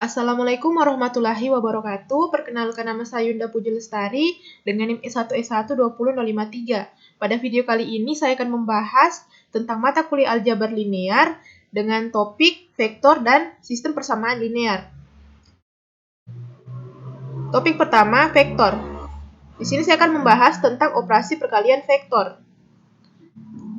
Assalamualaikum warahmatullahi wabarakatuh. Perkenalkan, nama saya Yunda Puji Lestari dengan NIM S1S1 20053. Pada video kali ini saya akan membahas tentang mata kuliah aljabar linear dengan topik vektor dan sistem persamaan linear. Topik pertama, vektor. Di sini saya akan membahas tentang operasi perkalian vektor.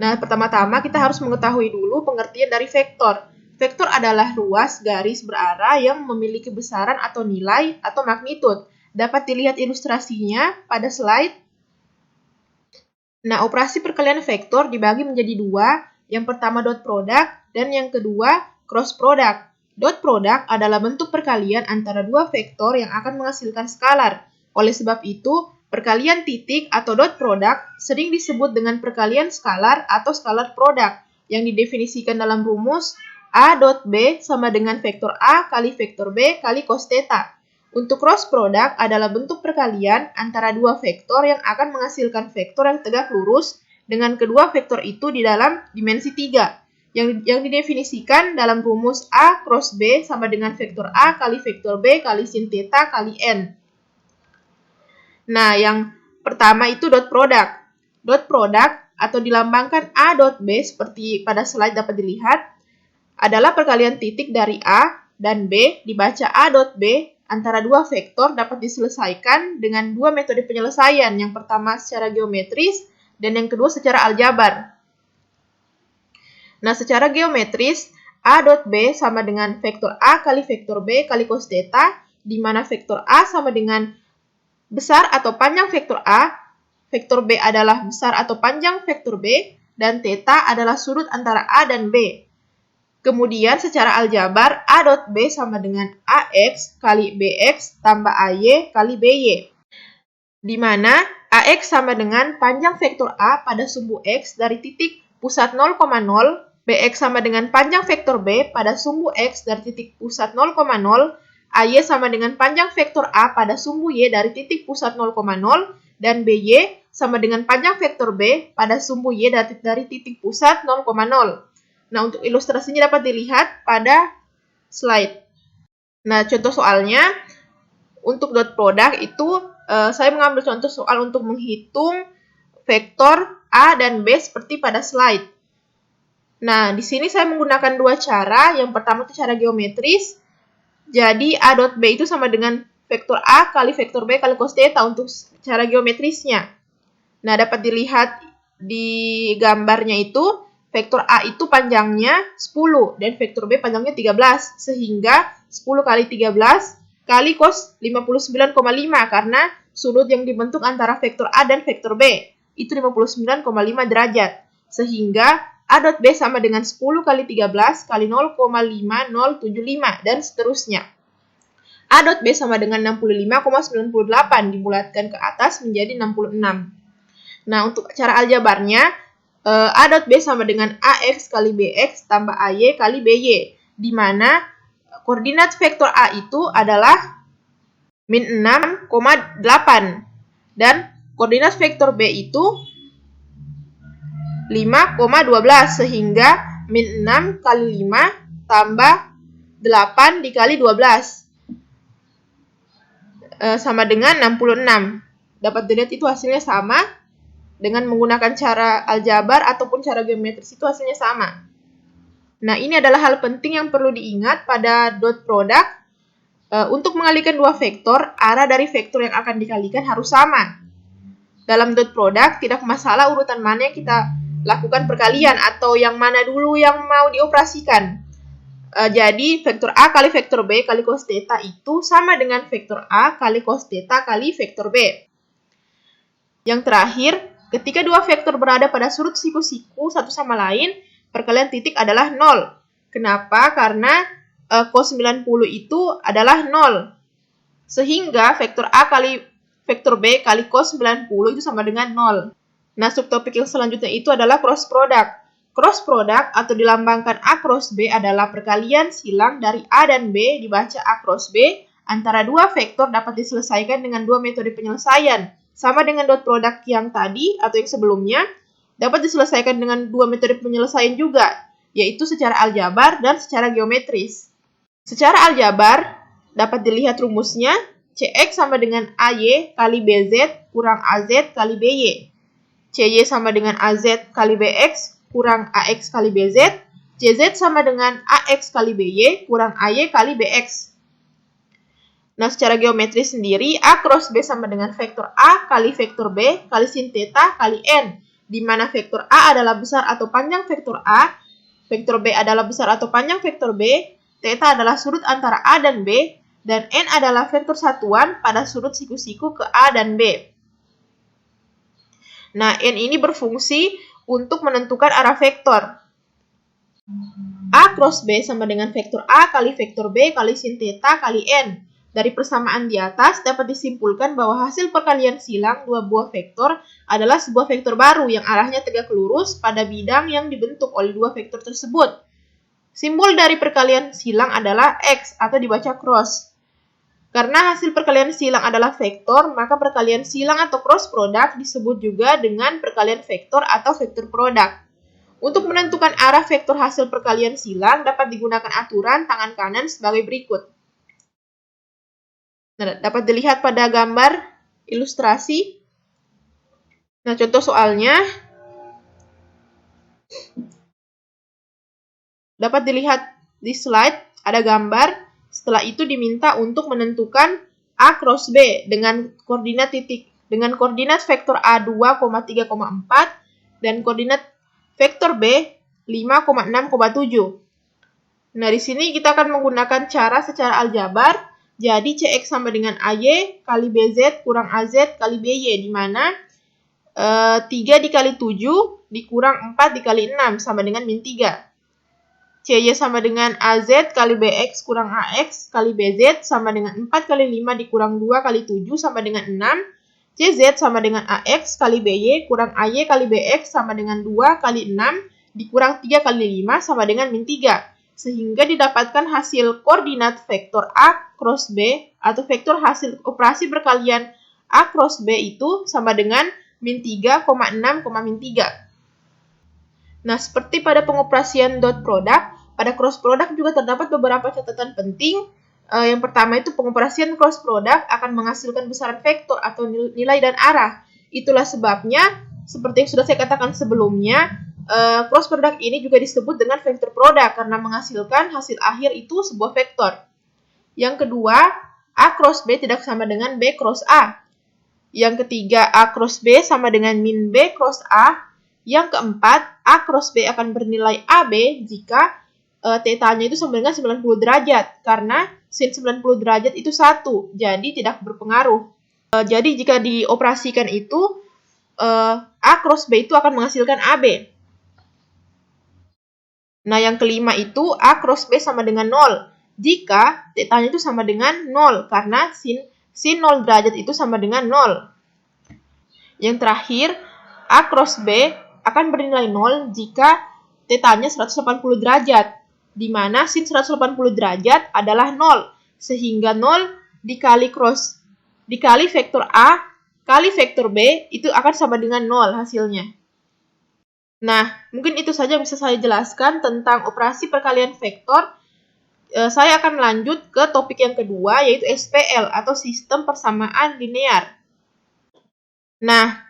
Nah, pertama-tama kita harus mengetahui dulu pengertian dari vektor. Vektor adalah ruas garis berarah yang memiliki besaran atau nilai atau magnitud. Dapat dilihat ilustrasinya pada slide. Nah, operasi perkalian vektor dibagi menjadi dua. Yang pertama dot product dan yang kedua cross product. Dot product adalah bentuk perkalian antara dua vektor yang akan menghasilkan skalar. Oleh sebab itu, perkalian titik atau dot product sering disebut dengan perkalian skalar atau skalar product yang didefinisikan dalam rumus A dot B sama dengan vektor A kali vektor B kali cos theta. Untuk cross product adalah bentuk perkalian antara dua vektor yang akan menghasilkan vektor yang tegak lurus dengan kedua vektor itu di dalam dimensi 3. Yang didefinisikan dalam rumus A cross B sama dengan vektor A kali vektor B kali sin theta kali N. Nah, yang pertama itu dot product. Dot product atau dilambangkan A dot B seperti pada slide dapat dilihat adalah perkalian titik dari A dan B dibaca A dot B antara dua vektor dapat diselesaikan dengan dua metode penyelesaian. Yang pertama secara geometris dan yang kedua secara aljabar. Nah, secara geometris A dot B sama dengan vektor A kali vektor B kali cos theta, di mana vektor A sama dengan besar atau panjang vektor A, vektor B adalah besar atau panjang vektor B, dan theta adalah sudut antara A dan B. Kemudian secara aljabar, A dot B sama dengan AX kali BX tambah AY kali BY. Di mana AX sama dengan panjang vektor A pada sumbu X dari titik pusat 0,0, BX sama dengan panjang vektor B pada sumbu X dari titik pusat 0,0, AY sama dengan panjang vektor A pada sumbu Y dari titik pusat 0,0, dan BY sama dengan panjang vektor B pada sumbu Y dari titik pusat 0,0. Nah, untuk ilustrasinya dapat dilihat pada slide. Nah, contoh soalnya, untuk dot product itu, saya mengambil contoh soal untuk menghitung vektor A dan B seperti pada slide. Nah, di sini saya menggunakan dua cara. Yang pertama itu cara geometris. Jadi, A dot B itu sama dengan vektor A kali vektor B kali cos theta untuk cara geometrisnya. Nah, dapat dilihat di gambarnya itu, vektor A itu panjangnya 10 dan vektor B panjangnya 13. Sehingga 10 kali 13 kali cos 59,5 karena sudut yang dibentuk antara vektor A dan vektor B itu 59,5 derajat. Sehingga A dot B sama dengan 10 kali 13 kali 0,5075 dan seterusnya. A dot B sama dengan 65,98 dibulatkan ke atas menjadi 66. Nah, untuk cara aljabarnya, A dot B sama dengan AX kali BX tambah AY kali BY, di mana koordinat vektor A itu adalah min 6,8 dan koordinat vektor B itu 5,12, sehingga min 6 kali 5 tambah 8 dikali 12 sama dengan 66. Dapat dilihat itu hasilnya sama. Dengan menggunakan cara aljabar ataupun cara geometris itu hasilnya sama. Nah, ini adalah hal penting yang perlu diingat pada dot product. Untuk mengalihkan dua vektor, arah dari vektor yang akan dikalikan harus sama. Dalam dot product, tidak masalah urutan mana yang kita lakukan perkalian atau yang mana dulu yang mau dioperasikan. Jadi, vektor A kali vektor B kali cos theta itu sama dengan vektor A kali cos theta kali vektor B. Yang terakhir, ketika dua vektor berada pada sudut siku-siku satu sama lain, perkalian titik adalah 0. Kenapa? Karena cos 90 itu adalah 0. Sehingga vektor A kali vektor B kali cos 90 itu sama dengan 0. Nah, subtopik yang selanjutnya itu adalah cross product. Cross product atau dilambangkan A cross B adalah perkalian silang dari A dan B dibaca A cross B antara dua vektor dapat diselesaikan dengan dua metode penyelesaian. Sama dengan dot product yang tadi atau yang sebelumnya, dapat diselesaikan dengan dua metode penyelesaian juga, yaitu secara aljabar dan secara geometris. Secara aljabar, dapat dilihat rumusnya, CX sama dengan AY kali BZ kurang AZ kali BY. CY sama dengan AZ kali BX kurang AX kali BZ. CZ sama dengan AX kali BY kurang AY kali BX. Nah, secara geometri sendiri, A cross B sama dengan vektor A kali vektor B kali sin theta kali N, di mana vektor A adalah besar atau panjang vektor A, vektor B adalah besar atau panjang vektor B, theta adalah sudut antara A dan B, dan N adalah vektor satuan pada sudut siku-siku ke A dan B. Nah, N ini berfungsi untuk menentukan arah vektor. A cross B sama dengan vektor A kali vektor B kali sin theta kali N. Dari persamaan di atas dapat disimpulkan bahwa hasil perkalian silang dua buah vektor adalah sebuah vektor baru yang arahnya tegak lurus pada bidang yang dibentuk oleh dua vektor tersebut. Simbol dari perkalian silang adalah X atau dibaca cross. Karena hasil perkalian silang adalah vektor, maka perkalian silang atau cross product disebut juga dengan perkalian vektor atau vektor product. Untuk menentukan arah vektor hasil perkalian silang dapat digunakan aturan tangan kanan sebagai berikut. Nah, dapat dilihat pada gambar ilustrasi. Nah, contoh soalnya dapat dilihat di slide, ada gambar. Setelah itu diminta untuk menentukan A cross B dengan koordinat vektor A 2,3,4 dan koordinat vektor B 5,6,7. Nah, di sini kita akan menggunakan cara secara aljabar. Jadi CX sama dengan AY kali BZ kurang AZ kali BY, di mana 3 dikali 7 dikurang 4 dikali 6 sama dengan min 3. CY sama dengan AZ kali BX kurang AX kali BZ sama dengan 4 kali 5 dikurang 2 kali 7 sama dengan 6. CZ sama dengan AX kali BY kurang AY kali BX sama dengan 2 kali 6 dikurang 3 kali 5 sama dengan min 3. Sehingga didapatkan hasil koordinat vektor A cross B atau vektor hasil operasi perkalian A cross B itu sama dengan min 3,6, min 3. Nah, seperti pada pengoperasian dot product, pada cross product juga terdapat beberapa catatan penting. Yang pertama itu pengoperasian cross product akan menghasilkan besaran vektor atau nilai dan arah. Itulah sebabnya, seperti yang sudah saya katakan sebelumnya, cross product ini juga disebut dengan vektor product karena menghasilkan hasil akhir itu sebuah vektor. Yang kedua, A cross B tidak sama dengan B cross A. Yang ketiga, A cross B sama dengan min B cross A. Yang keempat, A cross B akan bernilai AB jika θ-nya itu sama dengan 90 derajat, karena sin 90 derajat itu 1, jadi tidak berpengaruh. Jadi jika dioperasikan itu, A cross B itu akan menghasilkan AB. Nah, yang kelima itu A cross B sama dengan 0. Jika θ-nya itu sama dengan 0, karena sin 0 derajat itu sama dengan 0. Yang terakhir, A cross B akan bernilai 0 jika θ-nya 180 derajat, di mana sin 180 derajat adalah 0. Sehingga 0 dikali vektor A kali vektor B itu akan sama dengan 0 hasilnya. Nah, mungkin itu saja yang bisa saya jelaskan tentang operasi perkalian vektor. Saya akan lanjut ke topik yang kedua, yaitu SPL atau sistem persamaan linear. Nah,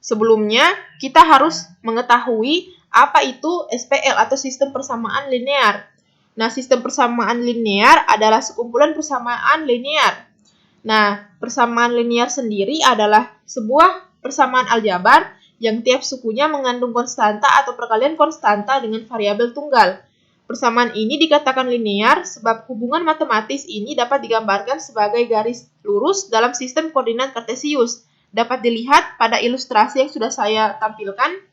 sebelumnya kita harus mengetahui apa itu SPL atau sistem persamaan linear. Nah, sistem persamaan linear adalah sekumpulan persamaan linear. Nah, persamaan linear sendiri adalah sebuah persamaan aljabar yang tiap sukunya mengandung konstanta atau perkalian konstanta dengan variabel tunggal. Persamaan ini dikatakan linear sebab hubungan matematis ini dapat digambarkan sebagai garis lurus dalam sistem koordinat kartesius. Dapat dilihat pada ilustrasi yang sudah saya tampilkan.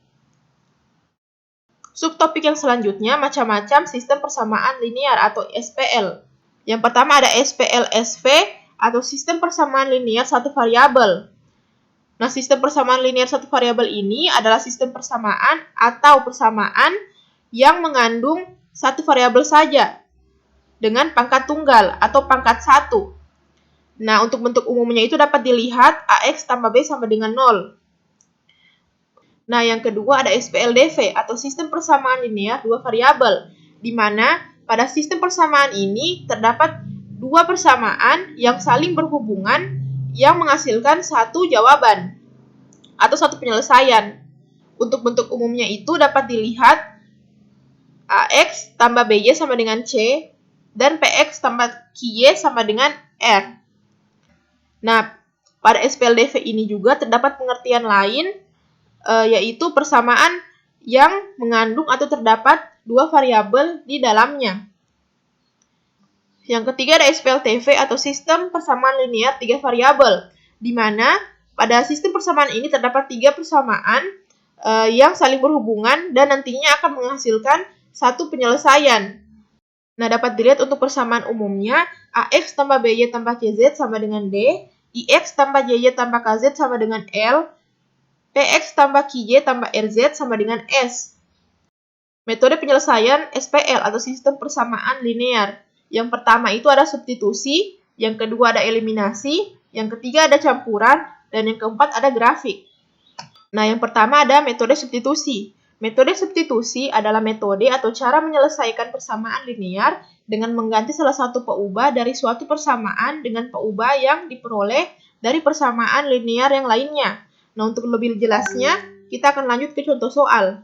Subtopik yang selanjutnya macam-macam sistem persamaan linear atau SPL. Yang pertama ada SPL-SV atau sistem persamaan linear satu variabel. Nah, sistem persamaan linear satu variabel ini adalah sistem persamaan atau persamaan yang mengandung satu variabel saja dengan pangkat tunggal atau pangkat 1. Nah, untuk bentuk umumnya itu dapat dilihat AX tambah B sama dengan 0. Nah, yang kedua ada SPL-DV atau sistem persamaan linear dua variabel, di mana pada sistem persamaan ini terdapat dua persamaan yang saling berhubungan yang menghasilkan satu jawaban atau satu penyelesaian. Untuk bentuk umumnya itu dapat dilihat AX tambah BY sama dengan C dan PX tambah QY sama dengan R. Nah, pada SPLDV ini juga terdapat pengertian lain, yaitu persamaan yang mengandung atau terdapat dua variabel di dalamnya. Yang ketiga ada SPLTV atau sistem persamaan linear 3 variabel, di mana pada sistem persamaan ini terdapat 3 persamaan yang saling berhubungan dan nantinya akan menghasilkan satu penyelesaian. Nah, dapat dilihat untuk persamaan umumnya, AX tambah BY tambah CZ sama dengan D, IX tambah JY tambah KZ sama dengan L, PX tambah QY tambah RZ sama dengan S. Metode penyelesaian SPL atau sistem persamaan linear. Yang pertama itu ada substitusi, yang kedua ada eliminasi, yang ketiga ada campuran, dan yang keempat ada grafik. Nah, yang pertama ada metode substitusi. Metode substitusi adalah metode atau cara menyelesaikan persamaan linear dengan mengganti salah satu peubah dari suatu persamaan dengan peubah yang diperoleh dari persamaan linear yang lainnya. Nah, untuk lebih jelasnya, kita akan lanjut ke contoh soal.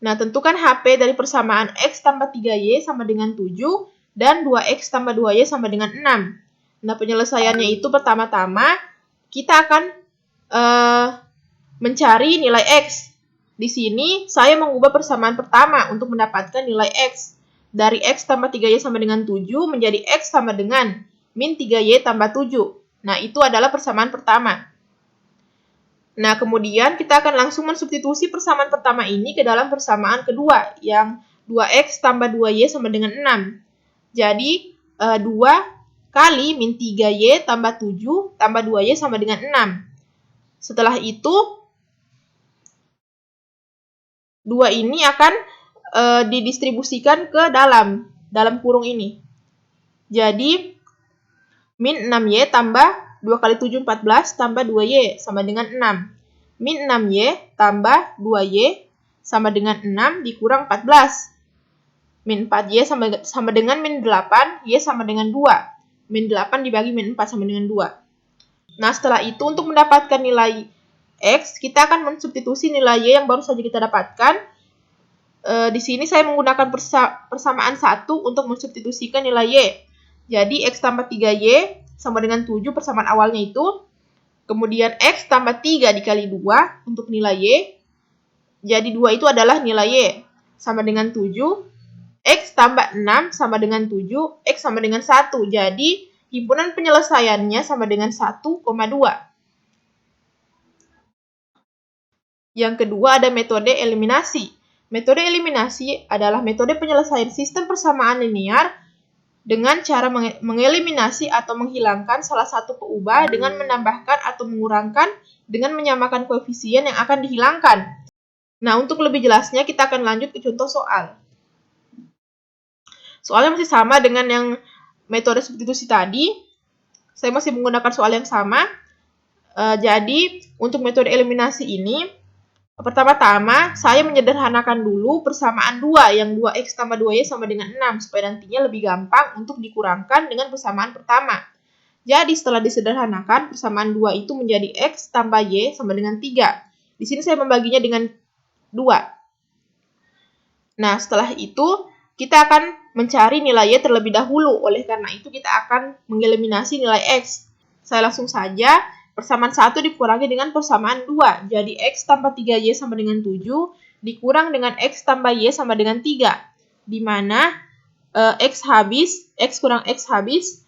Nah, tentukan HP dari persamaan X tambah 3Y sama dengan 7 dan 2X tambah 2Y sama dengan 6. Nah, penyelesaiannya itu pertama-tama kita akan mencari nilai X. Di sini saya mengubah persamaan pertama untuk mendapatkan nilai X. Dari X tambah 3Y sama dengan 7 menjadi X sama dengan min 3Y tambah 7. Nah, itu adalah persamaan pertama. Nah, kemudian kita akan langsung mensubstitusi persamaan pertama ini ke dalam persamaan kedua, yang 2X tambah 2Y sama dengan 6. Jadi, 2 kali min 3Y tambah 7 tambah 2Y sama dengan 6. Setelah itu, 2 ini akan didistribusikan ke dalam kurung ini. Jadi, min 6Y tambah 2 kali 7, 14, tambah 2Y sama dengan 6. Min 6Y tambah 2Y sama dengan 6 dikurang 14. Min 4Y sama dengan min 8, Y sama dengan 2. Min 8 dibagi min 4 sama dengan 2. Nah, setelah itu untuk mendapatkan nilai X, kita akan mensubstitusi nilai Y yang baru saja kita dapatkan. Di sini saya menggunakan persamaan 1 untuk mensubstitusikan nilai Y. Jadi, X tambah 3Y sama dengan 7 persamaan awalnya itu. Kemudian X tambah 3 dikali 2 untuk nilai Y. Jadi 2 itu adalah nilai Y. Sama dengan 7. X tambah 6 sama dengan 7. X sama dengan 1. Jadi himpunan penyelesaiannya sama dengan 1,2. Yang kedua ada metode eliminasi. Metode eliminasi adalah metode penyelesaian sistem persamaan linear dengan cara mengeliminasi atau menghilangkan salah satu peubah dengan menambahkan atau mengurangkan dengan menyamakan koefisien yang akan dihilangkan. Nah, untuk lebih jelasnya kita akan lanjut ke contoh soal. Soalnya masih sama dengan yang metode substitusi tadi. Saya masih menggunakan soal yang sama. Jadi, untuk metode eliminasi ini, pertama-tama, saya menyederhanakan dulu persamaan 2, yang 2X tambah 2Y sama dengan 6, supaya nantinya lebih gampang untuk dikurangkan dengan persamaan pertama. Jadi, setelah disederhanakan, persamaan 2 itu menjadi X tambah Y sama dengan 3. Di sini saya membaginya dengan 2. Nah, setelah itu, kita akan mencari nilai Y terlebih dahulu. Oleh karena itu, kita akan mengeliminasi nilai X. Saya langsung saja. Persamaan 1 dikurangi dengan persamaan 2. Jadi X tambah 3Y sama dengan 7 dikurang dengan X tambah Y sama dengan 3. Di mana X habis, X kurang X habis.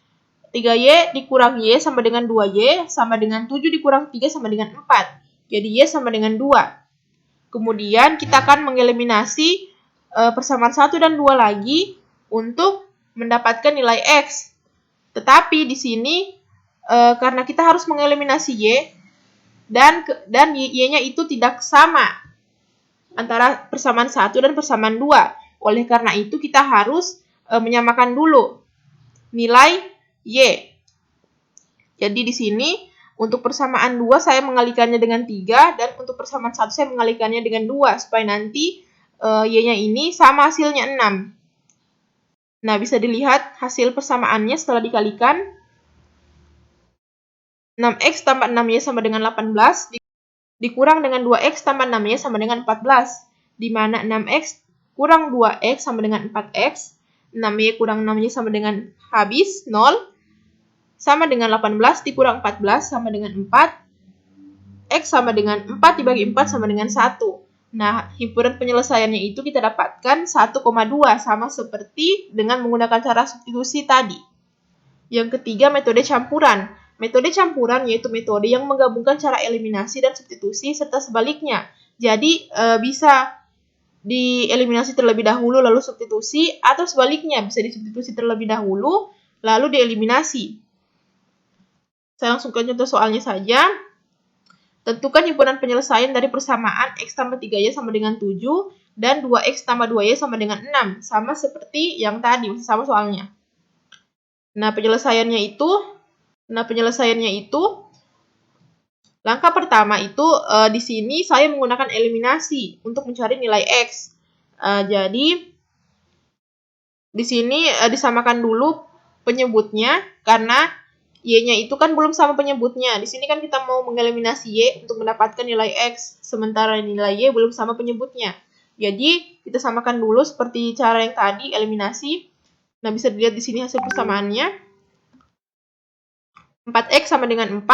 3Y dikurang Y sama dengan 2Y sama dengan 7 dikurang 3 sama dengan 4. Jadi Y sama dengan 2. Kemudian kita akan mengeliminasi persamaan 1 dan 2 lagi untuk mendapatkan nilai X. Tetapi di sini karena kita harus mengeliminasi Y dan Y-nya itu tidak sama antara persamaan 1 dan persamaan 2. Oleh karena itu kita harus menyamakan dulu nilai Y. Jadi di sini untuk persamaan 2 saya mengalikannya dengan 3 dan untuk persamaan 1 saya mengalikannya dengan 2 supaya nanti Y-nya ini sama hasilnya 6. Nah, bisa dilihat hasil persamaannya setelah dikalikan. 6x tambah 6y sama dengan 18, dikurang dengan 2x tambah 6y sama dengan 14. Di mana 6x kurang 2x sama dengan 4x, 6y kurang 6y sama dengan habis, 0, sama dengan 18 dikurang 14 sama dengan 4, x sama dengan 4 dibagi 4 sama dengan 1. Nah, himpunan penyelesaiannya itu kita dapatkan 1,2, sama seperti dengan menggunakan cara substitusi tadi. Yang ketiga, metode campuran. Metode campuran yaitu metode yang menggabungkan cara eliminasi dan substitusi serta sebaliknya. Jadi, bisa dieliminasi terlebih dahulu lalu substitusi, atau sebaliknya, bisa disubstitusi terlebih dahulu lalu dieliminasi. Saya langsung ke contoh soalnya saja. Tentukan himpunan penyelesaian dari persamaan x tambah 3y sama dengan 7 dan 2x tambah 2y sama dengan 6. Sama seperti yang tadi, masih sama soalnya. Nah, penyelesaiannya itu langkah pertama itu di sini saya menggunakan eliminasi untuk mencari nilai x. Jadi di sini disamakan dulu penyebutnya karena y-nya itu kan belum sama penyebutnya. Di sini kan kita mau mengeliminasi y untuk mendapatkan nilai x, sementara nilai y belum sama penyebutnya. Jadi kita samakan dulu seperti cara yang tadi, eliminasi. Nah, bisa dilihat di sini hasil persamaannya. 4x sama dengan 4,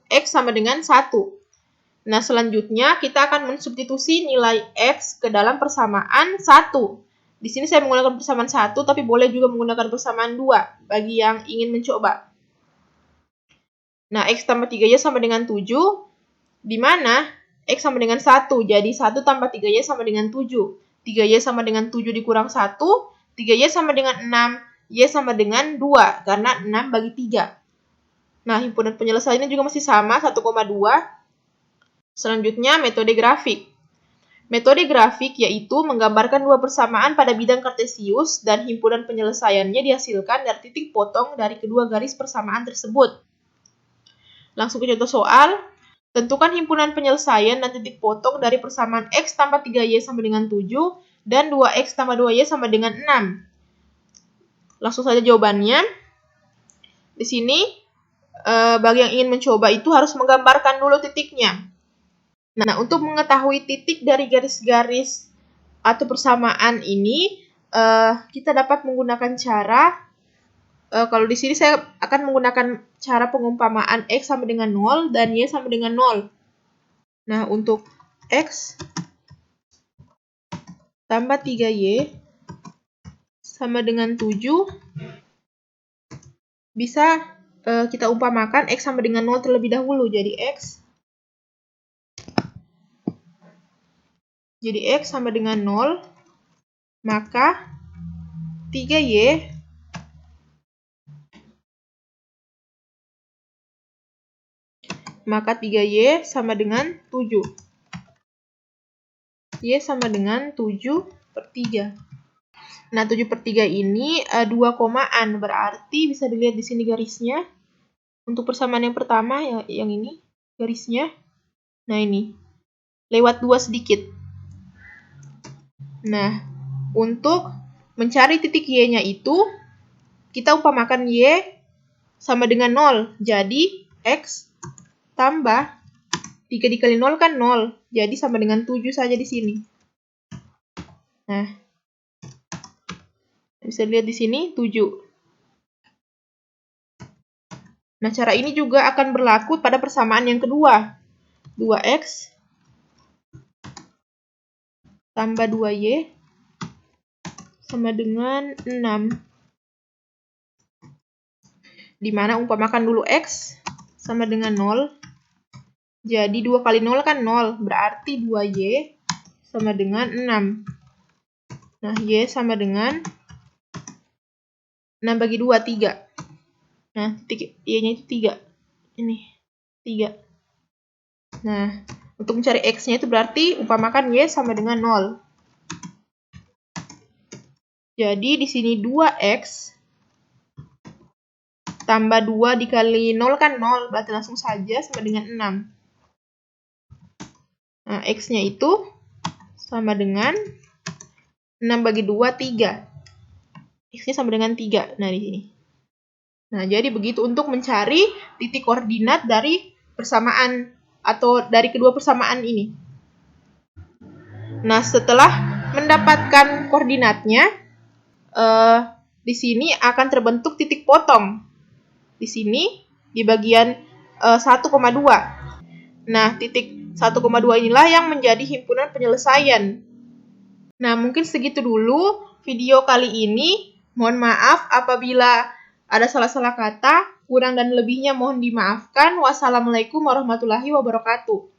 x sama dengan 1. Nah, selanjutnya kita akan mensubstitusi nilai x ke dalam persamaan 1. Di sini saya menggunakan persamaan 1, tapi boleh juga menggunakan persamaan 2 bagi yang ingin mencoba. Nah, x tambah 3y sama dengan 7, di mana x sama dengan 1, jadi 1 tambah 3y sama dengan 7. 3y sama dengan 7 dikurang 1, 3y sama dengan 6, y sama dengan 2, karena 6 bagi 3. Nah, himpunan penyelesaiannya juga masih sama, 1,2. Selanjutnya, metode grafik. Metode grafik yaitu menggambarkan dua persamaan pada bidang kartesius dan himpunan penyelesaiannya dihasilkan dari titik potong dari kedua garis persamaan tersebut. Langsung ke contoh soal. Tentukan himpunan penyelesaian dan titik potong dari persamaan x tambah 3y sama dengan 7 dan 2x tambah 2y sama dengan 6. Langsung saja jawabannya. Di sini, bagi yang ingin mencoba itu harus menggambarkan dulu titiknya. Nah, untuk mengetahui titik dari garis-garis atau persamaan ini, kita dapat menggunakan cara, kalau di sini saya akan menggunakan cara pengumpamaan x sama dengan 0 dan y sama dengan 0. Nah, untuk x tambah 3y sama dengan 7, bisa kita umpamakan x sama dengan 0 terlebih dahulu. Jadi x sama dengan 0, maka 3y sama dengan 7. Y sama dengan 7/3. Nah, 7/3 ini 2 komaan, berarti bisa dilihat di sini garisnya. Untuk persamaan yang pertama, yang ini, garisnya. Nah, ini. Lewat 2 sedikit. Nah, untuk mencari titik y-nya itu, kita umpamakan y sama dengan 0. Jadi, x tambah 3 dikali 0 kan 0. Jadi sama dengan 7 saja di sini. Nah, bisa lihat di sini 7. Nah, cara ini juga akan berlaku pada persamaan yang kedua. 2x tambah 2y sama dengan 6. Di mana umpamakan dulu x sama dengan 0. Jadi 2 kali 0 kan 0, berarti 2y sama dengan 6. Nah, y sama dengan 6 bagi 2, 3. Nah, titik y-nya itu 3. Ini, 3. Nah, untuk mencari x-nya itu berarti umpamakan y sama dengan 0. Jadi, di sini 2x tambah 2 dikali 0 kan 0, berarti langsung saja sama dengan 6. Nah, x-nya itu sama dengan 6 bagi 2, 3. X-nya sama dengan 3. Nah, di sini. Nah, jadi begitu untuk mencari titik koordinat dari persamaan atau dari kedua persamaan ini. Nah, setelah mendapatkan koordinatnya, di sini akan terbentuk titik potong. Di sini, di bagian 1,2. Nah, titik 1,2 inilah yang menjadi himpunan penyelesaian. Nah, mungkin segitu dulu video kali ini. Mohon maaf apabila ada salah-salah kata, kurang dan lebihnya mohon dimaafkan. Wassalamualaikum warahmatullahi wabarakatuh.